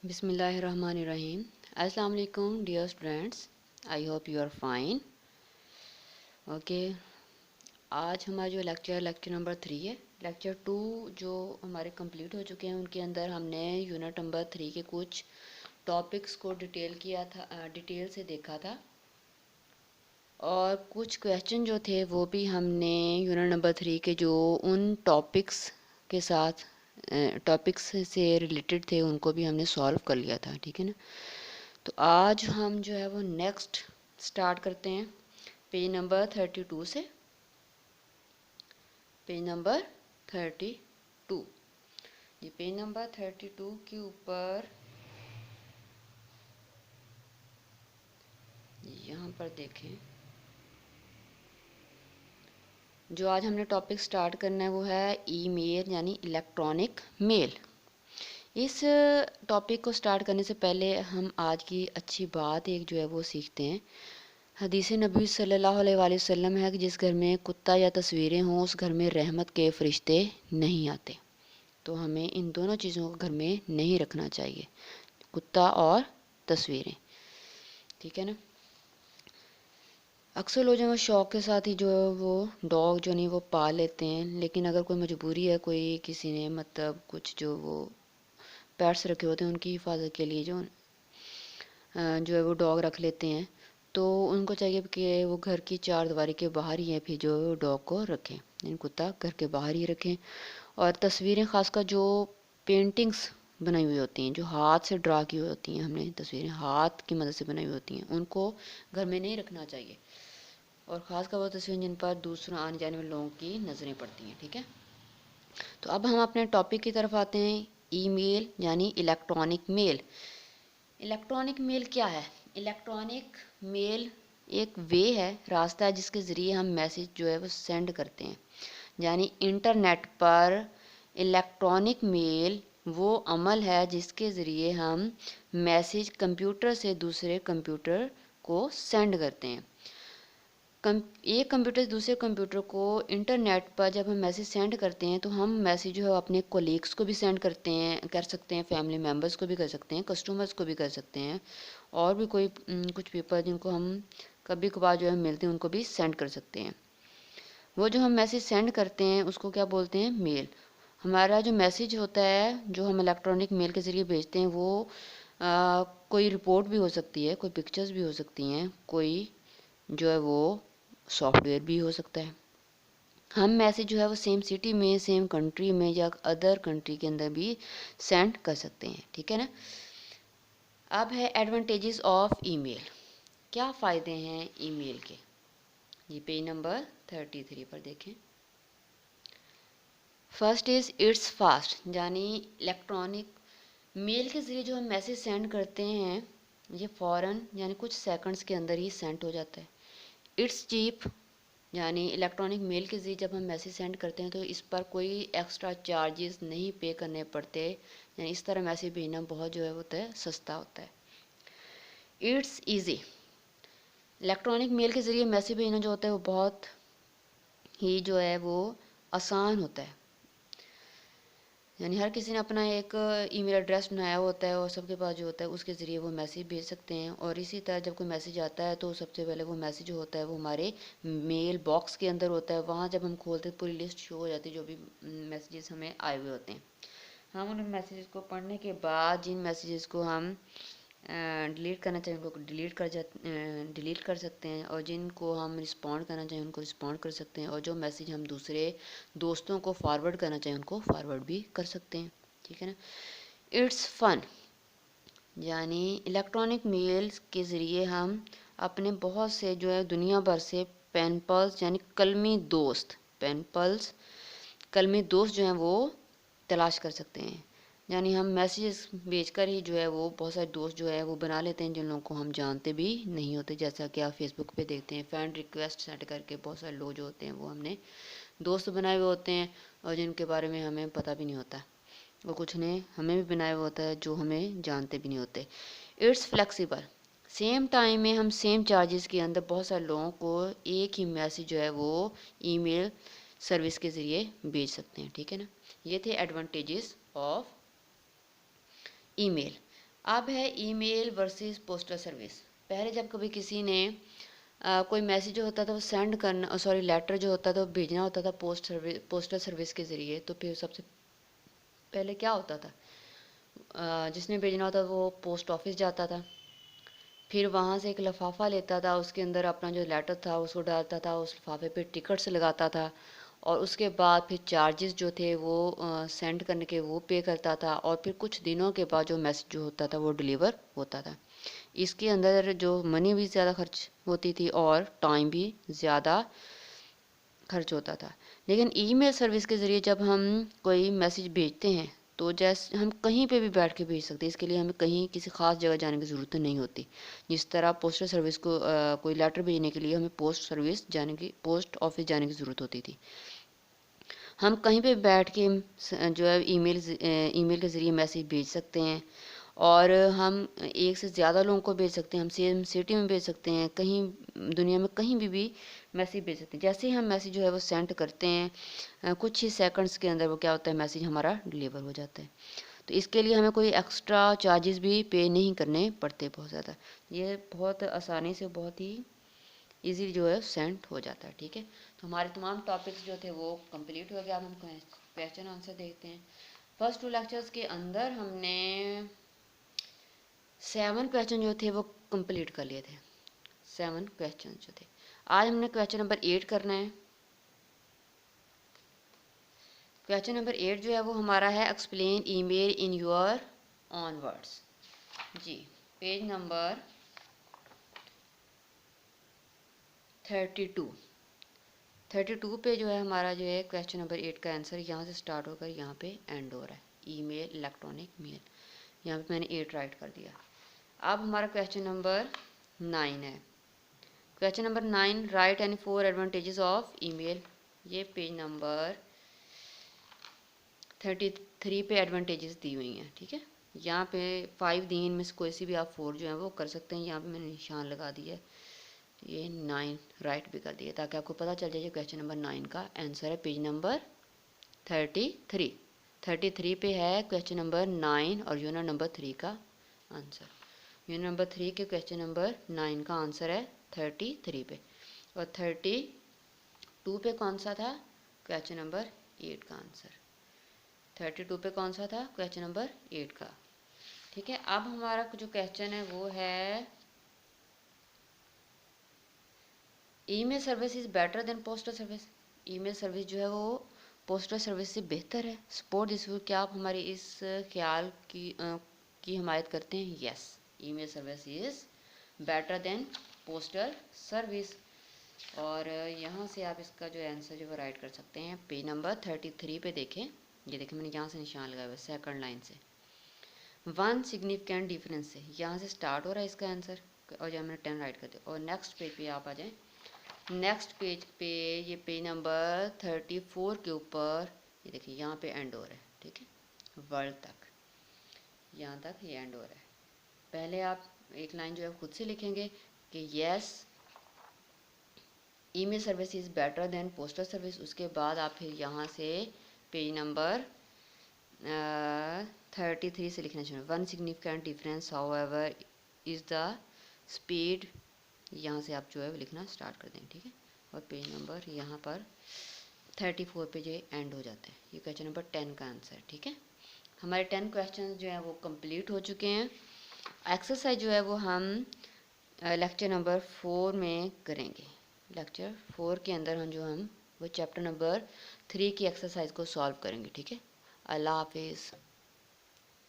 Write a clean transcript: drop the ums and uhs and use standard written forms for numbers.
बिस्मिल्लाहिर्रहमानिर्रहीम। अस्सलाम वालेकुम dear students, I hope you are fine. Okay, आज हमारा जो लेक्चर नंबर 3 है। लेक्चर 2 जो हमारे कंप्लीट हो चुके हैं, उनके अंदर हमने यूनिट नंबर 3 के कुछ टॉपिक्स को डिटेल से देखा था, और कुछ क्वेश्चन जो थे वो भी हमने यूनिट नंबर 3 के जो उन टॉपिक्स से रिलेटेड थे उनको भी हमने सॉल्व कर लिया था। ठीक है ना। तो आज हम जो है वो नेक्स्ट स्टार्ट करते हैं पेज नंबर 32 से। पेज नंबर 32, ये पेज नंबर 32 के ऊपर यहाँ पर देखें, जो आज हमने टॉपिक स्टार्ट करना है वो है ईमेल यानी इलेक्ट्रॉनिक मेल। इस टॉपिक को स्टार्ट करने से पहले हम आज की अच्छी बात एक जो है वो सीखते हैं। हदीस नबी सल्लल्लाहु अलैहि वसल्लम है कि जिस घर में कुत्ता या तस्वीरें हों उस घर में रहमत के फरिश्ते नहीं आते। तो हमें इन दोनों चीज़ों को घर में नहीं रखना चाहिए, कुत्ता और तस्वीरें। ठीक है ना। अक्सर लोग जो है शौक़ के साथ ही जो है वो डॉग जो नहीं वो पाल लेते हैं, लेकिन अगर कोई मजबूरी है, कोई किसी ने मतलब कुछ जो वो पेट्स रखे होते हैं उनकी हिफाजत के लिए जो है वो डॉग रख लेते हैं, तो उनको चाहिए कि वो घर की चार दीवारी के बाहर ही है फिर जो डॉग को रखें, यानी कुत्ता घर के बाहर ही रखें। और तस्वीरें खासकर जो पेंटिंग्स बनाई हुई होती हैं, जो हाथ से ड्रा की हुई होती हैं, हमने तस्वीरें हाथ की मदद से बनाई हुई होती हैं, उनको घर में नहीं रखना चाहिए। और ख़ासकर वो तस्वीरें जिन पर दूसरों आने जाने वाले लोगों की नज़रें पड़ती हैं। ठीक है। तो अब हम अपने टॉपिक की तरफ आते हैं, ईमेल यानी इलेक्ट्रॉनिक मेल। इलेक्ट्रॉनिक मेल क्या है? इलेक्ट्रॉनिक मेल एक वे है, रास्ता है जिसके ज़रिए हम मैसेज जो है वो सेंड करते हैं। यानी इंटरनेट पर इलेक्ट्रॉनिक मेल वो अमल है जिसके ज़रिए हम मैसेज कंप्यूटर से दूसरे कंप्यूटर को सेंड करते हैं। एक कंप्यूटर से दूसरे कंप्यूटर को इंटरनेट पर जब हम मैसेज सेंड करते हैं तो हम मैसेज जो है अपने कोलीग्स को भी सेंड कर सकते हैं, फैमिली मेम्बर्स को भी कर सकते हैं, कस्टमर्स को भी कर सकते हैं, और भी कोई कुछ पीपल जिनको हम कभी कभार जो है मिलते हैं उनको भी सेंड कर सकते हैं। वो जो हम मैसेज सेंड करते हैं उसको क्या बोलते हैं? मेल। हमारा जो मैसेज होता है जो हम इलेक्ट्रॉनिक मेल के ज़रिए भेजते हैं वो कोई रिपोर्ट भी हो सकती है, कोई पिक्चर्स भी हो सकती हैं, कोई जो है वो सॉफ्टवेयर भी हो सकता है। हम मैसेज जो है वो सेम सिटी में, सेम कंट्री में या अदर कंट्री के अंदर भी सेंड कर सकते हैं। ठीक है ना। अब है एडवांटेजेस ऑफ ईमेल। क्या फ़ायदे हैं ईमेल के? ये पेज नंबर 33 पर देखें। फर्स्ट इज़ इट्स फास्ट, यानी इलेक्ट्रॉनिक मेल के ज़रिए जो हम मैसेज सेंड करते हैं ये फ़ौरन यानी कुछ सेकंड्स के अंदर ही सेंड हो जाता है। इट्स चीप, यानी इलेक्ट्रॉनिक मेल के ज़रिए जब हम मैसेज सेंड करते हैं तो इस पर कोई एक्स्ट्रा चार्जेस नहीं पे करने पड़ते, यानी इस तरह मैसेज भेजना बहुत जो है होता है सस्ता होता है। इट्स इजी, इलेक्ट्रॉनिक मेल के ज़रिए मैसेज भेजना जो होता है वो बहुत ही जो है वो आसान होता है, यानी हर किसी ने अपना एक ईमेल एड्रेस बनाया होता है और सबके पास जो होता है उसके ज़रिए वो मैसेज भेज सकते हैं। और इसी तरह जब कोई मैसेज आता है तो सबसे पहले वो मैसेज जो होता है वो हमारे मेल बॉक्स के अंदर होता है। वहाँ जब हम खोलते हैं पूरी लिस्ट शो हो जाती है जो भी मैसेजेस हमें आए हुए होते हैं। हम उन मैसेजेस को पढ़ने के बाद जिन मैसेजेस को हम डिलीट करना चाहें उनको डिलीट कर सकते हैं, और जिनको हम रिस्पॉन्ड करना चाहें उनको रिस्पॉन्ड कर सकते हैं, और जो मैसेज हम दूसरे दोस्तों को फॉरवर्ड करना चाहें उनको फॉरवर्ड भी कर सकते हैं। ठीक है ना। इट्स फन, यानी इलेक्ट्रॉनिक मेल के ज़रिए हम अपने बहुत से जो है दुनिया भर से पेन पल्स यानी कलमी दोस्त जो हैं वो तलाश कर सकते हैं। यानी हम मैसेजेस भेजकर ही जो है वो बहुत सारे दोस्त जो है वो बना लेते हैं जिन लोगों को हम जानते भी नहीं होते। जैसा कि आप फेसबुक पे देखते हैं, फ्रेंड रिक्वेस्ट सेंड करके बहुत सारे लोग जो होते हैं वो हमने दोस्त बनाए हुए होते हैं और जिनके बारे में हमें पता भी नहीं होता, वो कुछ ने हमें भी बनाया हुआ होता है जो हमें जानते भी नहीं होते। इट्स फ्लेक्सिबल, सेम टाइम में हम सेम चार्जेस के अंदर बहुत सारे लोगों को एक ही मैसेज जो है वो ईमेल सर्विस के ज़रिए भेज सकते हैं। ठीक है ना। ये थे एडवांटेजेस ऑफ ईमेल। अब है ईमेल वर्सेस पोस्टल सर्विस। पहले जब कभी किसी ने कोई मैसेज जो होता था वो सेंड करना, सॉरी लेटर जो होता था वो भेजना होता था पोस्टल सर्विस के ज़रिए, तो फिर सबसे पहले क्या होता था, जिसने भेजना होता वो पोस्ट ऑफिस जाता था, फिर वहाँ से एक लिफाफा लेता था, उसके अंदर अपना जो लेटर था उसको डालता था, उस लिफाफे पे टिकट्स लगाता था, और उसके बाद फिर चार्जेस जो थे वो सेंड करने के वो पे करता था, और फिर कुछ दिनों के बाद जो मैसेज जो होता था वो डिलीवर होता था। इसके अंदर जो मनी भी ज़्यादा खर्च होती थी और टाइम भी ज़्यादा खर्च होता था। लेकिन ईमेल सर्विस के ज़रिए जब हम कोई मैसेज भेजते हैं तो जैसे हम कहीं पे भी बैठ के भेज सकते हैं, इसके लिए हमें कहीं किसी ख़ास जगह जाने की ज़रूरत नहीं होती। जिस तरह पोस्टल सर्विस को कोई लेटर भेजने के लिए हमें पोस्ट ऑफिस जाने की ज़रूरत होती थी। हम कहीं पे बैठ के जो है ईमेल के ज़रिए मैसेज भेज सकते हैं, और हम एक से ज़्यादा लोगों को भेज सकते हैं, हम सेम सिटी में भेज सकते हैं, कहीं दुनिया में कहीं भी मैसेज भेज सकते हैं। जैसे ही हम मैसेज जो है वो सेंड करते हैं, कुछ ही सेकंड्स के अंदर वो क्या होता है, मैसेज हमारा डिलीवर हो जाता है। तो इसके लिए हमें कोई एक्स्ट्रा चार्जेस भी पे नहीं करने पड़ते बहुत ज़्यादा। ये बहुत आसानी से, बहुत ही ईज़ी जो है सेंड हो जाता है। ठीक है, तो हमारे तमाम टॉपिक्स जो थे वो कंप्लीट हो गया। अब हम क्वेश्चन आंसर देखते हैं। फर्स्ट 2 लेक्चर्स के अंदर हमने 7 क्वेश्चन जो थे वो कंप्लीट कर लिए थे। 7 क्वेश्चन जो थे, आज हमने क्वेश्चन नंबर 8 करना है। क्वेश्चन नंबर 8 जो है वो हमारा है explain email in your own words. जी, पेज नंबर 32 पे जो है हमारा जो है क्वेश्चन नंबर 8 का आंसर यहाँ से स्टार्ट होकर यहाँ पे एंड हो रहा है। ईमेल, इलेक्ट्रॉनिक मेल, यहाँ पे मैंने 8 राइट कर दिया। अब हमारा क्वेश्चन नंबर 9 है। Question number 9, right any 4 advantages of email. ये पेज नंबर 33 पे एडवांटेजेस दी हुई हैं। ठीक है, यहाँ पे 5 दी, इनमें से कोई सी भी आप 4 जो है वो कर सकते हैं। यहाँ पे मैंने निशान लगा दिया है, ये 9 राइट भी कर दिया ताकि आपको पता चल जाए क्वेश्चन नंबर 9 का आंसर है पेज नंबर 33 पे है क्वेश्चन नंबर 9 और यूनिट नंबर 3 का आंसर। यूनिट नंबर 3 के क्वेश्चन नंबर 9 का आंसर है 33 पे, और 32 पे कौन सा था, क्वेश्चन नंबर 8 का आंसर। 32 पे कौन सा था, क्वेश्चन नंबर 8 का। ठीक है, अब हमारा जो क्वेश्चन है वो है email service is better than postal service. Email service जो है वो पोस्टल सर्विस से बेहतर है। सपोर्ट दिस व्यू, क्या आप हमारे इस ख्याल की हिमायत करते हैं? Yes, email service is better than postal service. और यहाँ से आप इसका जो आंसर जो है राइट कर सकते हैं। पेज नंबर 33 पे देखें, ये देखें मैंने यहाँ से निशान लगाया हुआ है सेकंड लाइन से। 1 सिग्निफिकेंट डिफरेंस से यहाँ से स्टार्ट हो रहा है इसका आंसर, और जब मैंने 10 राइट कर दिया। और नेक्स्ट पेज पे आप आ जाएँ। नेक्स्ट पेज पे ये पेज नंबर 34 के ऊपर ये देखिए यहाँ पे एंड हो रहा है। ठीक है, वर्ल्ड तक, यहाँ तक ये एंड हो रहा है। पहले आप एक लाइन जो है खुद से लिखेंगे कि yes email service is better than postal service. उसके बाद आप फिर यहाँ से पेज नंबर 33 से लिखना चाहिए। 1 significant difference however is the speed, यहाँ से आप जो है लिखना स्टार्ट कर दें। ठीक है, और पेज नंबर यहाँ पर 34 पे जो एंड हो जाता है। ये क्वेश्चन नंबर 10 का आंसर। ठीक है, हमारे 10 क्वेश्चन जो हैं वो कंप्लीट हो चुके हैं। एक्सरसाइज जो है वो हम लेक्चर नंबर 4 में करेंगे। लेक्चर 4 के अंदर हम वो चैप्टर नंबर 3 की एक्सरसाइज को सॉल्व करेंगे। ठीक है, अल्लाह हाफिज़।